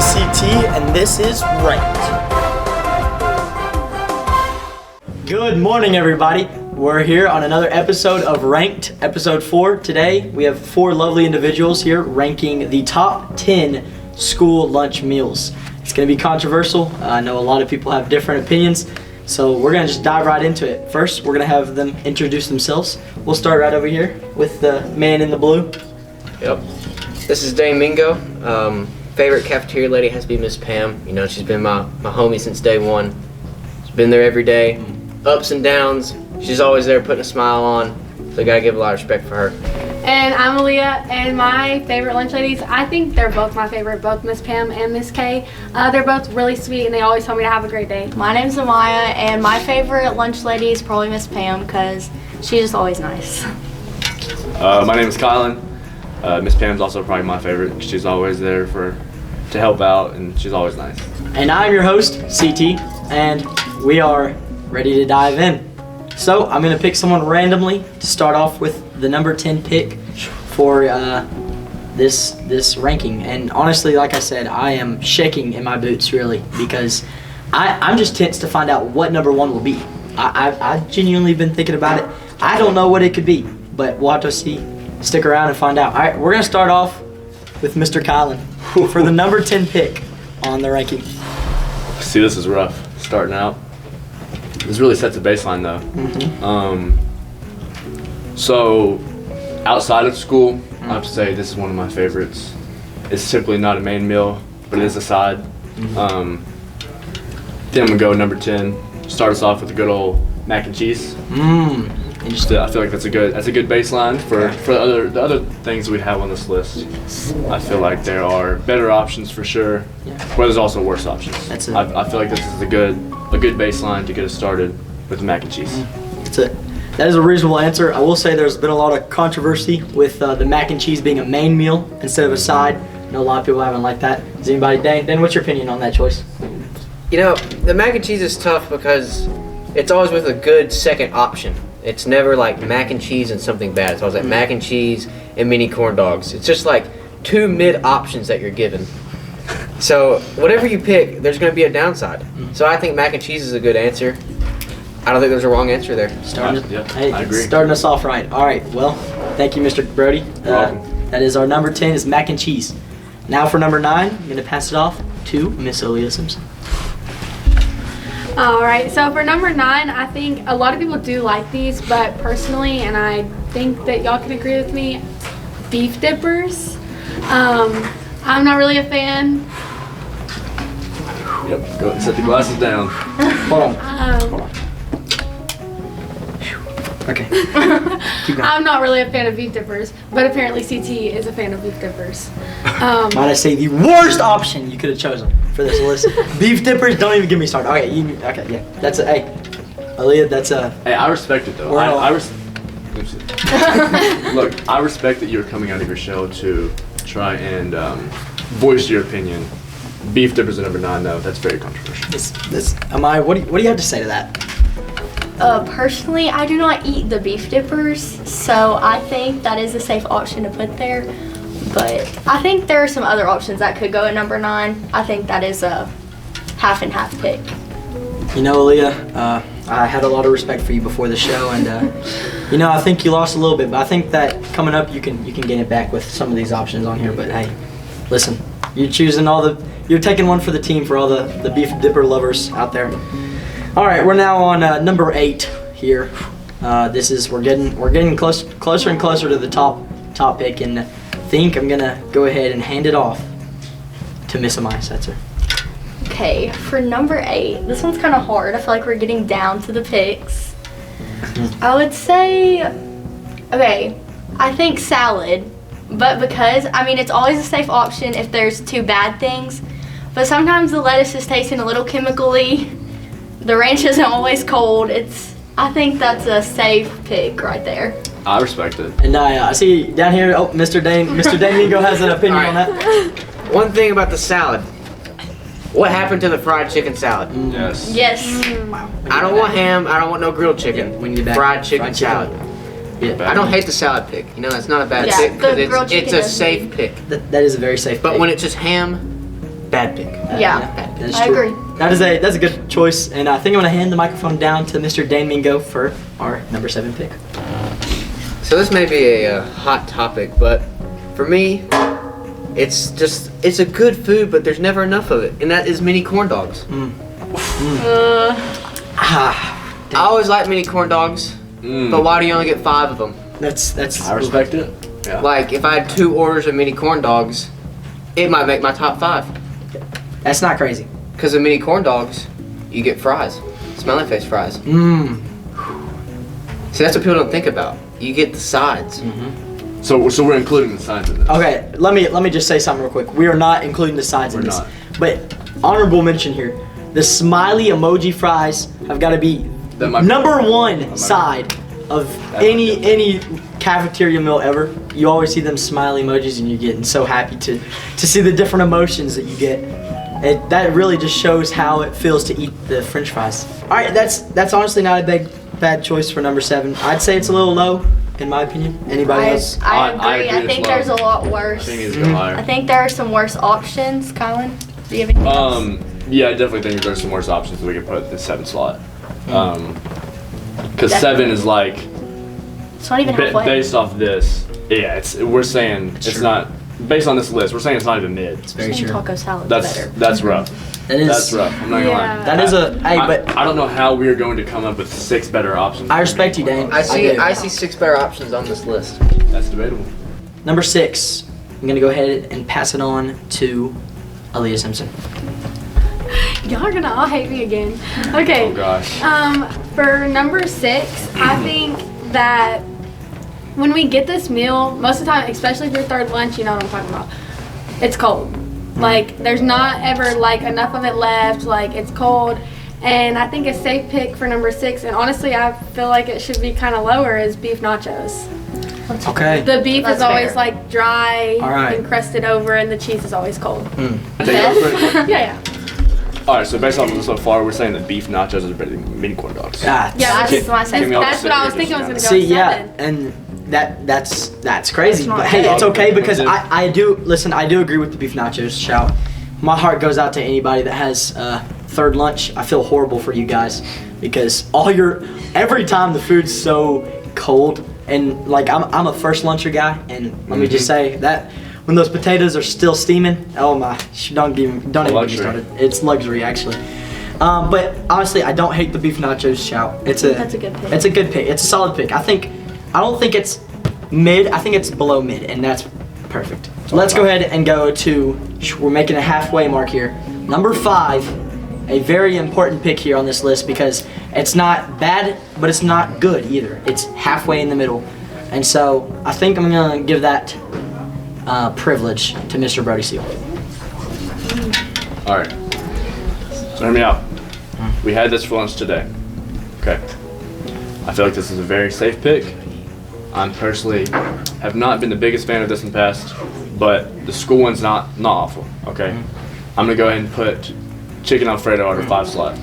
is CT, and this is Ranked. Good morning, everybody. We're here on another episode of Ranked, episode 4. Today, we have 4 lovely individuals here ranking the top 10 school lunch meals. It's going to be controversial. I know a lot of people have different opinions, so we're going to just dive right into it. First, we're going to have them introduce themselves. We'll start right over here with the man in the blue. Yep. This is Dane Mingo. Favorite cafeteria lady has to be Miss Pam. You know, she's been my homie since day one. She's been there every day, ups and downs. She's always there putting a smile on, so I gotta give a lot of respect for her. And I'm Aaliyah, and my favorite lunch ladies, I think they're both my favorite, both Miss Pam and Miss Kay. They're both really sweet, and they always tell me to have a great day. My name's Amaya, and my favorite lunch lady is probably Miss Pam, because she's just always nice. My name is Kylan. Miss Pam's also probably my favorite. She's always there to help out, and she's always nice. And I'm your host, CT, and we are ready to dive in. So I'm going to pick someone randomly to start off with the number 10 pick for this ranking. And honestly, like I said, I am shaking in my boots, really, because I'm just tense to find out what number 1 will be. I've genuinely been thinking about it. I don't know what it could be, but we'll have to see. Stick around and find out. All right, we're going to start off with Mr. Kylan for the number 10 pick on the ranking. See, this is rough starting out. This really sets a baseline, though. So, outside of school, I have to say this is one of my favorites. It's simply not a main meal, but it is a side. Then I'm gonna go number 10. Start us off with a good old mac and cheese. Interesting. I feel like that's a good baseline for the other things we have on this list. I feel like there are better options for sure, but there's also worse options. That's it. I feel like this is a good baseline to get us started with the mac and cheese. That's it. That is a reasonable answer. I will say there's been a lot of controversy with the mac and cheese being a main meal instead of a side. I know a lot of people haven't liked that. Does anybody, Dan, what's your opinion on that choice? You know, the mac and cheese is tough because it's always with a good second option. It's never like mac and cheese and something bad. It's always like mac and cheese and mini corn dogs. It's just like 2 mid options that you're given. So whatever you pick, there's going to be a downside. So I think mac and cheese is a good answer. I don't think there's a wrong answer there. I agree. Starting us off right. All right, well, thank you, Mr. Brody. That is our number 10 is mac and cheese. Now for number 9, I'm going to pass it off to Miss Aaliyah Simpson. All right, so for number 9, I think a lot of people do like these, but personally, and I think that y'all can agree with me, beef dippers. I'm not really a fan. Yep, go set the glasses down. Hold on. Okay. Keep going. I'm not really a fan of beef dippers, but apparently CT is a fan of beef dippers. Might I say the worst option you could have chosen for this list? Beef dippers, don't even get me started. Okay, yeah. That's a, hey, Aaliyah, that's a... Hey, I respect it, though. Look, I respect that you're coming out of your shell to try and voice your opinion. Beef dippers are number 9, though. That's very controversial. Amaya, what do you have to say to that? Personally, I do not eat the beef dippers, so I think that is a safe option to put there. But I think there are some other options that could go at number 9. I think that is a half and half pick. You know, Aaliyah, I had a lot of respect for you before the show, and you know, I think you lost a little bit, but I think that coming up you can gain it back with some of these options on here. But hey, listen, you're taking one for the team for all the beef dipper lovers out there. All right, we're now on number 8 here. We're getting closer and closer to the top pick, and I think I'm gonna go ahead and hand it off to Miss Amaya Setzer. Okay, for number 8, this one's kind of hard. I feel like we're getting down to the picks. I would say, okay, I think salad, but because, I mean, it's always a safe option if there's 2 bad things, but sometimes the lettuce is tasting a little chemically. The ranch isn't always cold. I think that's a safe pick right there. I respect it. And I see down here, Mr. Damigo has an opinion on that. One thing about the salad. What happened to the fried chicken salad? Yes. Yes. I don't want ham. I don't want no grilled chicken. We need that fried chicken salad. Yeah. I don't hate the salad pick. You know, that's not a bad Yeah, pick because the grilled it's chicken a safe pick. That is a very safe But pick. when it's just ham, bad pick. Yeah, That's I true. agree. That's a good choice, and I think I'm gonna hand the microphone down to Mr. Dan Mingo for our number 7 pick. So this may be a hot topic, but for me, it's a good food, but there's never enough of it, and that is mini corn dogs. I always like mini corn dogs, but why do you only get 5 of them? That's. I respect it. Yeah. Like, if I had 2 orders of mini corn dogs, it might make my top 5. That's not crazy. Because of mini corn dogs, you get fries. Smelling face fries. See, that's what people don't think about. You get the sides. So we're including the sides in this. Okay, let me just say something real quick. We are not including the sides in We're this. not. But honorable mention here. The smiley emoji fries have got to be That might- number 1 side of any cafeteria meal ever. You always see them smiley emojis and you're getting so happy to see the different emotions that you get. That really just shows how it feels to eat the French fries. All right, that's honestly not a bad choice for number 7. I'd say it's a little low, in my opinion. Anybody else? I I agree. agree I think as well. there's a lot worse. I think it's go higher. I think there are some worse options. Kylan, do you have anything else? Yeah, I definitely think there's some worse options that we could put at the 7 slot. Because 7 is like It's not even halfway. based off this. Yeah, we're saying it's true. not based on this list. We're saying it's not even mid. It's very I think true. taco salad's That's better. that's rough. That is. That's rough. I'm not gonna Yeah. lie. That is a. Hey, but I don't know how we're going to come up with 6 better options. I respect you, Dane. I see do. I see 6 better options on this list. That's debatable. Number 6. I'm gonna go ahead and pass it on to Aaliyah Simpson. Y'all are gonna all hate me again. Okay. Oh gosh. For number 6, I think that when we get this meal, most of the time, especially if you're third lunch, you know what I'm talking about. It's cold. Like, there's not ever like enough of it left. Like, it's cold. And I think a safe pick for number 6, and honestly, I feel like it should be kind of lower, is beef nachos. Okay. The beef That's is always fair. like dry All right. and crusted over, and the cheese is always cold. Take it real quick. Yeah. All right, so based on this so far, we're saying that beef nachos are better than mini corn dogs. Ah, Yeah, That's my Can we all that's sit what I here was thinking I was just gonna go See, yeah, 7. and that's crazy. That's not But hey, bad. it's okay because That's it. I do agree with the beef nachos. Shout, my heart goes out to anybody that has third lunch. I feel horrible for you guys because every time the food's so cold, and like I'm a first luncher guy, and let me just say that when those potatoes are still steaming, oh my, don't even get me Luxury. started. It's luxury actually. But honestly, I don't hate the beef nachos. Shout, That's a good pick. It's a good pick. It's a solid pick. I don't think it's mid. I think it's below mid, and that's perfect. Let's go ahead and go to. We're making a halfway mark here. Number 5, a very important pick here on this list because it's not bad, but it's not good either. It's halfway in the middle, and so I think I'm gonna give that privilege to Mr. Brody Seale. All right. So hear me out. We had this for lunch today. Okay. I feel like this is a very safe pick. I'm personally have not been the biggest fan of this in the past, but the school one's not awful. Okay. I'm gonna go ahead and put chicken Alfredo on our 5 slot.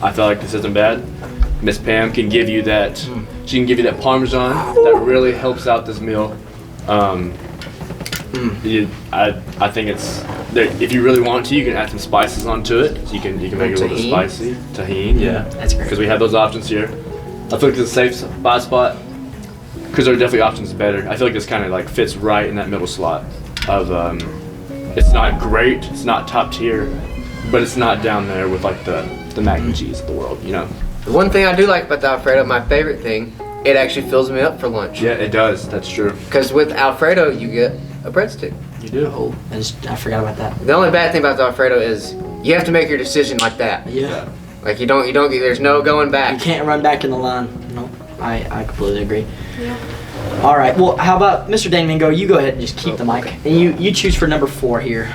I feel like this isn't bad. Miss Pam can give you that. She can give you that Parmesan that really helps out this meal. I think it's if you really want to, you can add some spices onto it. So you can make it a little bit Tahini? spicy. Tahini, yeah, That's great. because we have those options here. I feel like it's a safe spot because there are definitely options better. I feel like this kind of like fits right in that middle slot of it's not great, it's not top tier, but it's not down there with like the mac and cheese of the world, you know. The one thing I do like about the Alfredo, my favorite thing, it actually fills me up for lunch. Yeah, it does. That's true. Because with Alfredo, you get a breadstick. You do. Oh, I forgot about that. The only bad thing about the Alfredo is you have to make your decision like that. Yeah. Like you don't get, there's no going You back. can't run back in the line. No, I completely agree. All right. Well, how about Mr. Dan Mingo? You go ahead and just keep the mic, and you choose for number 4 here.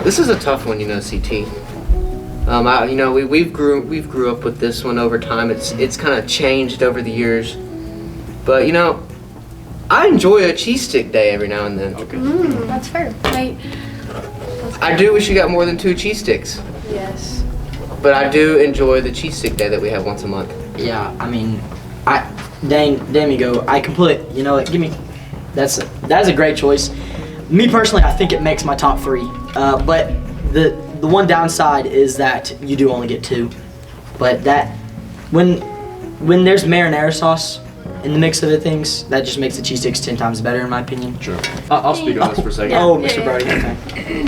This is a tough one, CT. We've grew up with this one over time. It's kind of changed over the years, but I enjoy a cheese stick day every now and then. Okay. That's fair. Wait. I do wish you got more than 2 cheese sticks, Yes. but I do enjoy the cheese stick day that we have once a month. Yeah. I mean, Dan Mingo. I completely. Give me. That's a great choice. Me personally, I think it makes my top 3 but the one downside is that you do only get 2. But that when there's marinara sauce in the mix of the things, that just makes the cheese sticks 10 times better in my opinion. Sure. I'll speak on this for a second. Oh, Yeah, Mr. yeah. Brody. Okay.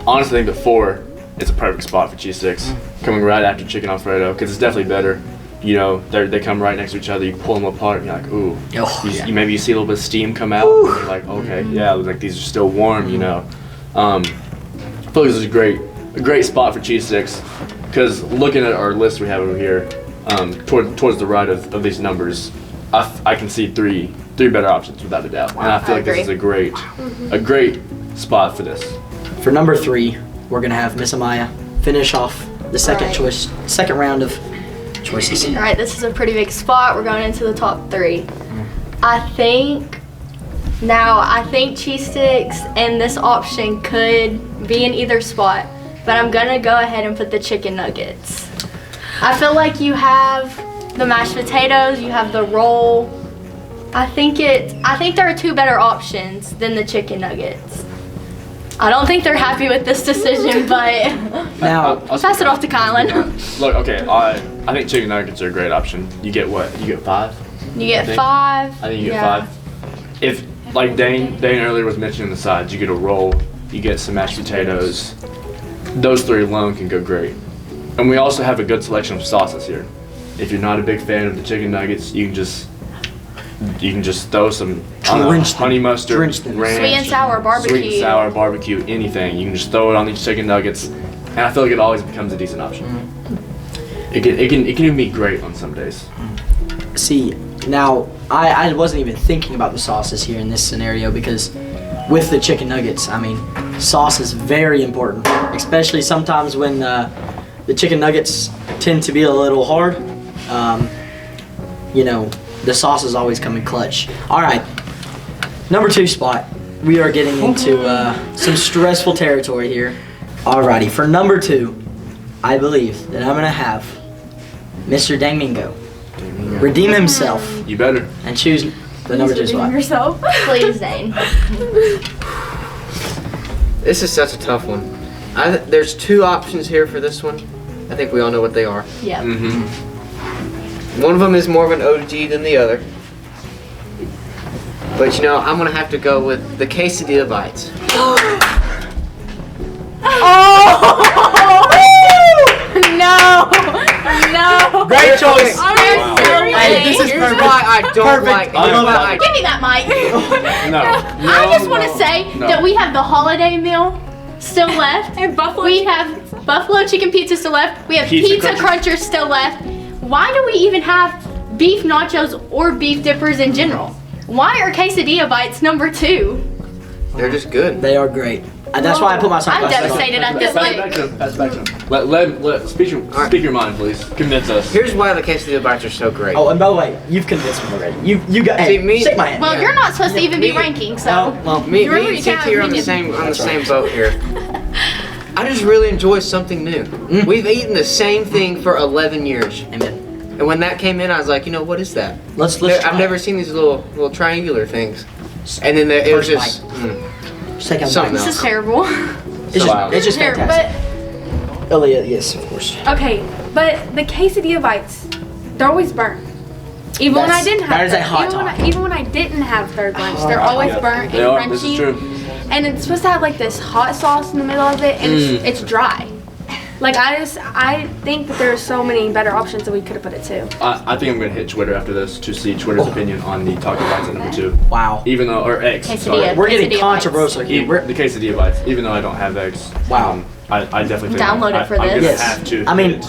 Honestly, I think the 4 is a perfect spot for cheese sticks, coming right after chicken Alfredo, because it's definitely better. You know, they come right next to each other. You pull them apart, and you're like, ooh. Oh, yeah. You maybe you see a little bit of steam come out. And you're like, okay, yeah, like these are still warm. You know, I feel like this is a great spot for cheese sticks, because looking at our list we have over here, towards the right of these numbers, I can see three better options without a doubt, and I feel like this is a great spot for this. For number 3, we're gonna have Miss Amaya finish off the second round of choices. All right, this is a pretty big spot. We're going into the top 3. I think cheese sticks and this option could be in either spot, but I'm gonna go ahead and put the chicken nuggets. I feel like you have the mashed potatoes, you have the roll. I think there are 2 better options than the chicken nuggets. I don't think they're happy with this decision, but Now, I'll pass it off to Kylan. Look, okay, I think chicken nuggets are a great option. You get what? You get 5? You get think- 5. I think you get yeah. 5. If, like Dane earlier was mentioning the sides, you get a roll, you get some mashed potatoes. Those 3 alone can go great. And we also have a good selection of sauces here. If you're not a big fan of the chicken nuggets, you can just throw some honey mustard, Drench them. ranch, Sweet and sour barbecue. sweet and sour barbecue, anything. You can just throw it on these chicken nuggets, and I feel like it always becomes a decent option. It can even be great on some days. see, now I wasn't even thinking about the sauces here in this scenario because with the chicken nuggets, I mean, sauce is very important, especially sometimes when the chicken nuggets tend to be a little hard. You know, the sauces always come in clutch. All right, number 2 spot. We are getting into some stressful territory here. Alrighty, for number 2, I believe that I'm gonna have Mr. Dangmingo redeem himself You better. and choose the number 2 spot. Yourself. Please, Dane. This is such a tough one. There's 2 options here for this one. I think we all know what they are. Yep. Mm-hmm. One of them is more of an OG than the other. But you know, I'm gonna have to go with the quesadilla bites. No. No. Great choice. Hey, this is perfect. why I don't Perfect. like. I love that. Give me that mic. No. I just want to say no. that we have the holiday meal still left. And buffalo. We have buffalo chicken pizza still left. We have Pizza pizza crunchers still left. Why do we even have beef nachos or beef dippers in general? Why are quesadilla bites number 2? They're just good. They are great. That's why I put my I'm sunglasses on. devastated at this. Pass it back to him. Pass it back to him. Let speak your mind, please. Convince us. Here's why the quesadilla bites are so great. Oh, and by the way, you've convinced me already. You got. See, Hey, me- shake my hand. Well, you're not supposed to even be Me- ranking, so. Well, Me Remember, and you can't CT are on the opinion. same boat here. I just really enjoy something new. We've eaten the same thing for 11 years. Amen. And when that came in, I was like, you know, what is that? Let's I've try never it. seen these little triangular things. And then it was First just Just take a Something bite. This is terrible. It's just Here, fantastic. Aaliyah, yes, of course. Okay, but the quesadilla bites, they're always burnt. Even when I That's- didn't have that is a third- hot even when topic. even when I didn't have third lunch, they're always burnt They and are. crunchy. This is true. And it's supposed to have like this hot sauce in the middle of it, and it's dry. Like I think that there are so many better options that we could have put it to. I think I'm gonna hit Twitter after this to see Twitter's opinion on the taco bites at number 2. Wow. Even though, or eggs. Sorry. Quesadilla. We're getting Quesadilla controversial here. The quesadilla bites, even though I don't have eggs. Wow. I definitely think Download it for I'm this. gonna Yes. have to I mean- hit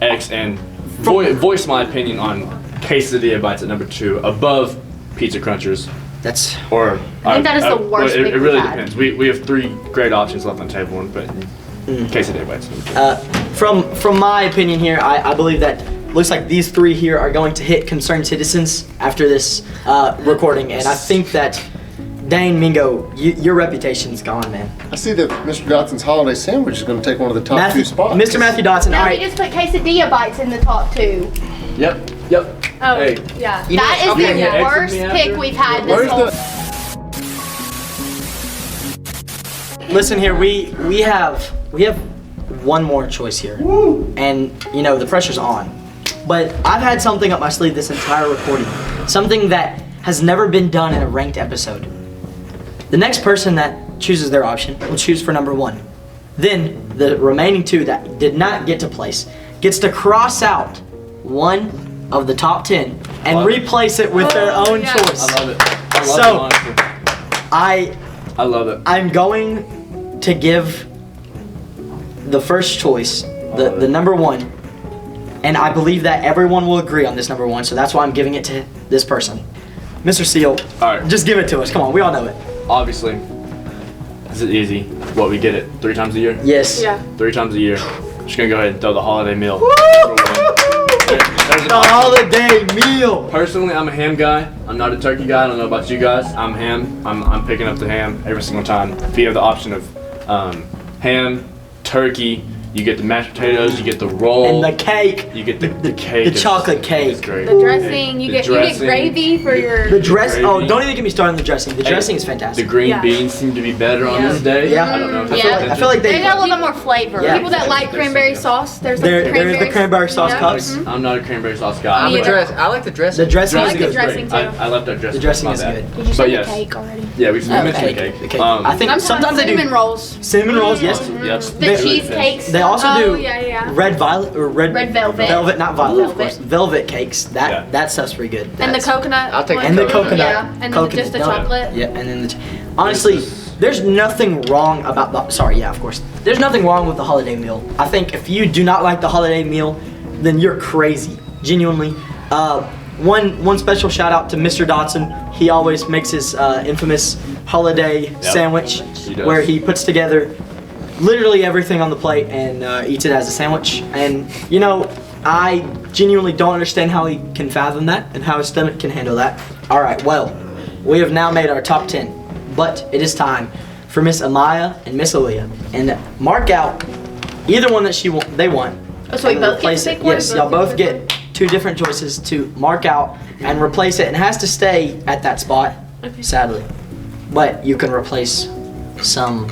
eggs and voice my opinion on quesadilla bites at number 2 above pizza crunchers. That's Or I think that is the worst It pick really we've had. depends. We have 3 great options left on the table, but quesadilla bites. from my opinion here. I believe that looks like these 3 here are going to hit concerned citizens after this recording, and I think that Dane Mingo, your reputation's gone, man. I see that Mr. Dotson's holiday sandwich is going to take one of the top 2 spots. Mr. Matthew Dotson. Now All we right. just put quesadilla bites in the top 2. Yep. Oh, Hey. yeah. You know, That is okay, the yeah. worst Exit me pick after. we've had Where's this whole. the listen here. We have one more choice here, and the pressure's on. But I've had something up my sleeve this entire recording, something that has never been done in a ranked episode. The next person that chooses their option will choose for number 1. Then the remaining 2 that did not get to place gets to cross out one of the top 10 and replace it with their own choice. I love it. I love So, it, honestly. I love it. I'm going to give the first choice, the number 1, and I believe that everyone will agree on this number 1, so that's why I'm giving it to this person. Mr. Seale, All right. just give it to us. Come on, we all know it. Obviously, this is easy. What, we get it 3 times a year? Yes. Yeah. 3 times a year. Just gonna go ahead and throw the holiday meal. The holiday meal. Personally, I'm a ham guy. I'm not a turkey guy. I don't know about you guys. I'm ham. I'm picking up the ham every single time. If you have the option of ham, turkey, you get the mashed potatoes, you get the roll, And the cake. you get the cake. the It's- chocolate cake. It's great. The dressing, you The get dressing, gravy for your. The dress. Oh, Gravy. don't even get me started on the dressing. The dressing is The fantastic. green Yeah. beans seem to be better on Yeah. this day. Yeah. I don't know if Yeah. that's I feel like They they. got a little bit more flavor. Yeah. People that like cranberry sauce, there's like There's the cranberry sauce Yeah. cups. I'm not a cranberry sauce guy. Me either. I like the dressing. The dressing I is like the good. dressing too. I left our dressing. The dressing My is bad. good. Did you But say yes. the cake already? Yeah, we mentioned cake. the cake. The cake. I think sometimes they do cinnamon rolls. cinnamon rolls. Yes. Yep. The They- cheesecakes. They also Oh, do yeah. red violet or red velvet. Velvet, not violet, of Velvet. course. Velvet cakes. Yeah. That stuff's pretty good. And the That's- coconut. I'll take one. And the Coconut. coconut. Yeah. And then coconut. just the No. chocolate. Yeah, and then honestly, there's nothing wrong about the. Sorry, yeah, of course. There's nothing wrong with the holiday meal. I think if you do not like the holiday meal, then you're crazy. Genuinely. One special shout out to Mr. Dotson. He always makes his infamous holiday sandwich, He does. where he puts together literally everything on the plate and eats it as a sandwich. And I genuinely don't understand how he can fathom that and how his stomach can handle that. All right, well, we have now made our top 10, but it is time for Miss Amaya and Miss Aaliyah, and mark out either one that they want. Oh, so we and both get replace to it. pick one? Yes, y'all both get 2 different choices to mark out and replace it, and it has to stay at that spot, sadly. But you can replace some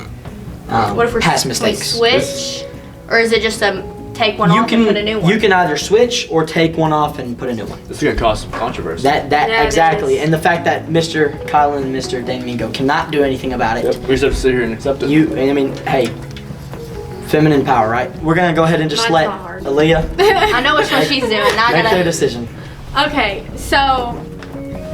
What if we're past we mistakes. switch, or is it just a take one You off and put a new one? you can either switch or take one off and put a new one. This is gonna cause some controversy. That Yeah, it exactly, is. and the fact that Mr. Kylan and Mr. Domingo cannot do anything about it. Yep. We just have to sit here and accept it. Hey, feminine power, right? We're gonna go ahead and just Mine's let not hard. Aaliyah I know which one she's doing. Now I make their gotta. decision. Okay, so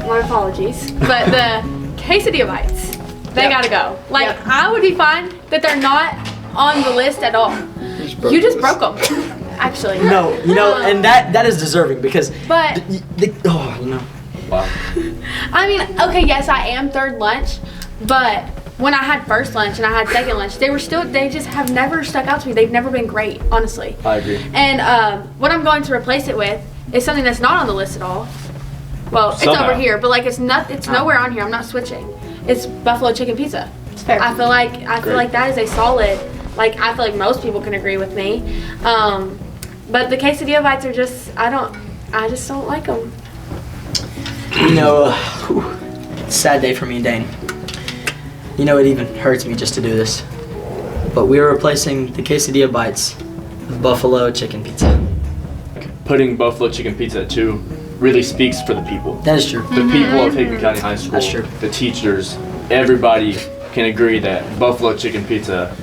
my apologies, but the quesadilla bites, they Yep. gotta go. Like Yep. I would be fine that they're not on the list at all. You just broke them, actually. No, and that is deserving because. But Wow. I mean, okay, yes, I am third lunch, but when I had first lunch and I had second lunch, they just have never stuck out to me. They've never been great, honestly. I agree. And what I'm going to replace it with is something that's not on the list at all. Well, it's Somehow. over here, but like it's nowhere on here. I'm not switching. It's buffalo chicken pizza. It's fair. I feel like Great. that is a solid. Like I feel like most people can agree with me. But the quesadilla bites are just I just don't like them. sad day for me and Dane. It even hurts me just to do this. But we are replacing the quesadilla bites with buffalo chicken pizza. Putting buffalo chicken pizza at 2 really speaks for the people. That is true. The people of Hickman County High School, That's true. the teachers, everybody can agree that buffalo chicken pizza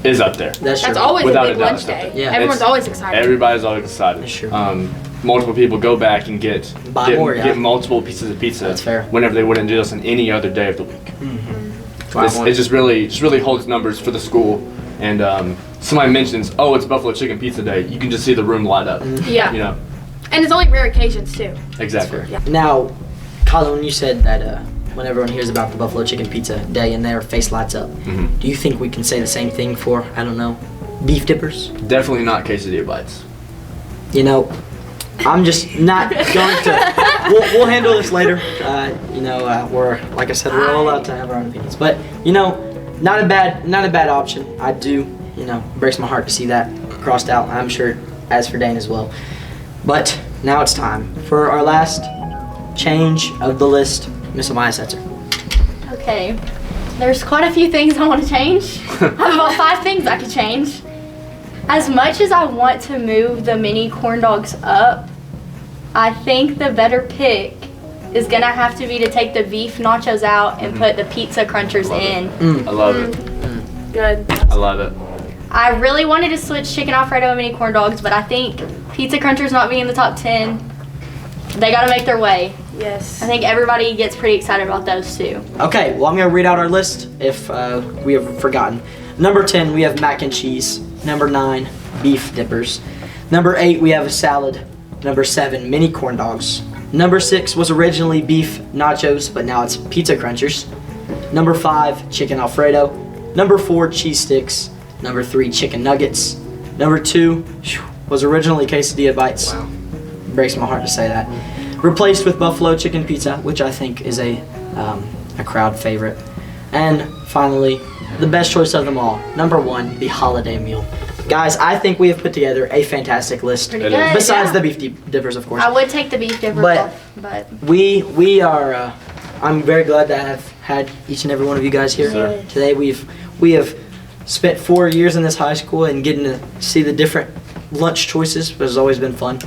is up there. That's true. That's always Without a a big doubt, lunch it's up day. there. Yeah. Everyone's It's- always excited. Everybody's always excited. That's true. Multiple people go back and get multiple pieces of pizza. That's fair. Whenever they wouldn't do this on any other day of the week. It just really holds numbers for the school. And somebody mentions, oh, it's Buffalo Chicken Pizza Day. You can just see the room light up. Yeah. You know, And it's only rare occasions too. exactly. Yeah. Now, Kylan, when you said that when everyone hears about the buffalo chicken pizza day and their face lights up, Mhm. do you think we can say the same thing for, I don't know, beef dippers? Definitely not quesadilla bites. I'm just not going to. We'll handle this later. We're like I said, we're all allowed to have our own opinions. But not a bad option. I do, breaks my heart to see that crossed out. I'm sure as for Dane as well. But now it's time for our last change of the list, Miss Amaya Setzer. Okay. There's quite a few things I want to change. I have about 5 things I could change. As much as I want to move the mini corn dogs up, I think the better pick is gonna have to be to take the beef nachos out and put the pizza crunchers in. I love it. Good. I love it. I really wanted to switch chicken Alfredo and mini corn dogs, but I think pizza crunchers not being in the top 10, they gotta make their way. Yes. I think everybody gets pretty excited about those too. Okay, well, I'm going to read out our list if we have forgotten. Number 10, we have mac and cheese. Number 9, beef dippers. Number 8, we have a salad. Number 7, mini corn dogs. Number 6 was originally beef nachos, but now it's pizza crunchers. Number 5, chicken Alfredo. Number 4, cheese sticks. Number 3, chicken nuggets. Number 2 was originally quesadilla bites. Wow. Breaks my heart to say that. Replaced with buffalo chicken pizza, which I think is a crowd favorite. And finally, the best choice of them all, number 1, the holiday meal. Guys, I think we have put together a fantastic list. Pretty It good. is. Besides yeah. the beef dippers, of course. I would take the beef dippers But- off, but We are. I'm very glad to have had each and every one of you guys here Yes. today. We have spent 4 years in this high school, and getting to see the different lunch choices has always been fun.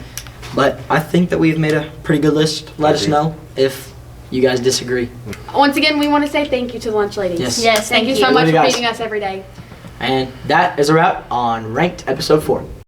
But I think that we've made a pretty good list. Let us know if you guys disagree. Once again, we want to say thank you to the lunch ladies. Yes. yes, Thank you so Love much you for guys. feeding us every day. And that is a wrap on Ranked Episode 4.